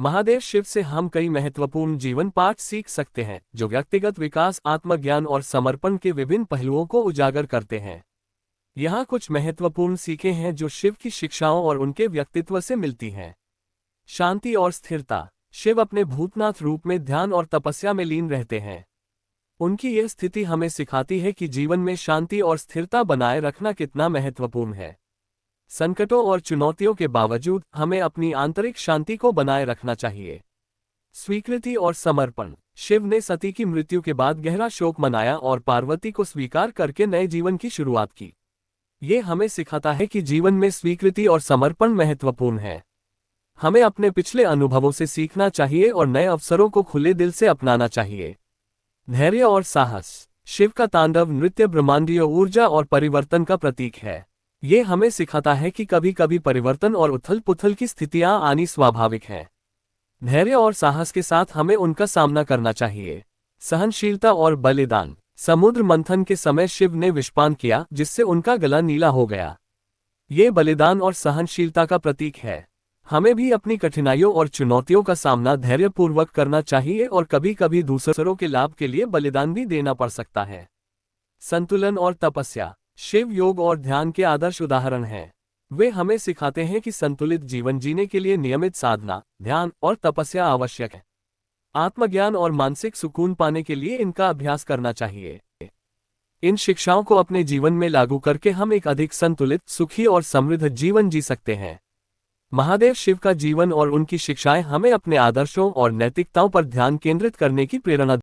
महादेव शिव से हम कई महत्वपूर्ण जीवन पाठ सीख सकते हैं जो व्यक्तिगत विकास, आत्मज्ञान और समर्पण के विभिन्न पहलुओं को उजागर करते हैं। यहाँ कुछ महत्वपूर्ण सीखें हैं जो शिव की शिक्षाओं और उनके व्यक्तित्व से मिलती हैं। शांति और स्थिरता। शिव अपने भूतनाथ रूप में ध्यान और तपस्या में लीन रहते हैं। उनकी यह स्थिति हमें सिखाती है कि जीवन में शांति और स्थिरता बनाए रखना कितना महत्वपूर्ण है। संकटों और चुनौतियों के बावजूद हमें अपनी आंतरिक शांति को बनाए रखना चाहिए। स्वीकृति और समर्पण। शिव ने सती की मृत्यु के बाद गहरा शोक मनाया और पार्वती को स्वीकार करके नए जीवन की शुरुआत की। ये हमें सिखाता है कि जीवन में स्वीकृति और समर्पण महत्वपूर्ण है। हमें अपने पिछले अनुभवों से सीखना चाहिए और नए अवसरों को खुले दिल से अपनाना चाहिए। धैर्य और साहस। शिव का तांडव नृत्य ब्रह्मांडीय ऊर्जा और परिवर्तन का प्रतीक है। ये हमें सिखाता है कि कभी कभी परिवर्तन और उथल पुथल की स्थितियां आनी स्वाभाविक हैं। धैर्य और साहस के साथ हमें उनका सामना करना चाहिए। सहनशीलता और बलिदान। समुद्र मंथन के समय शिव ने विषपान किया जिससे उनका गला नीला हो गया। ये बलिदान और सहनशीलता का प्रतीक है। हमें भी अपनी कठिनाइयों और चुनौतियों का सामना धैर्यपूर्वक करना चाहिए और कभी कभी दूसरों के लाभ के लिए बलिदान भी देना पड़ सकता है। संतुलन और तपस्या। शिव योग और ध्यान के आदर्श उदाहरण हैं। वे हमें सिखाते हैं कि संतुलित जीवन जीने के लिए नियमित साधना, ध्यान और तपस्या आवश्यक है। आत्मज्ञान और मानसिक सुकून पाने के लिए इनका अभ्यास करना चाहिए। इन शिक्षाओं को अपने जीवन में लागू करके हम एक अधिक संतुलित, सुखी और समृद्ध जीवन जी सकते हैं। महादेव शिव का जीवन और उनकी शिक्षाएं हमें अपने आदर्शों और नैतिकताओं पर ध्यान केंद्रित करने की प्रेरणा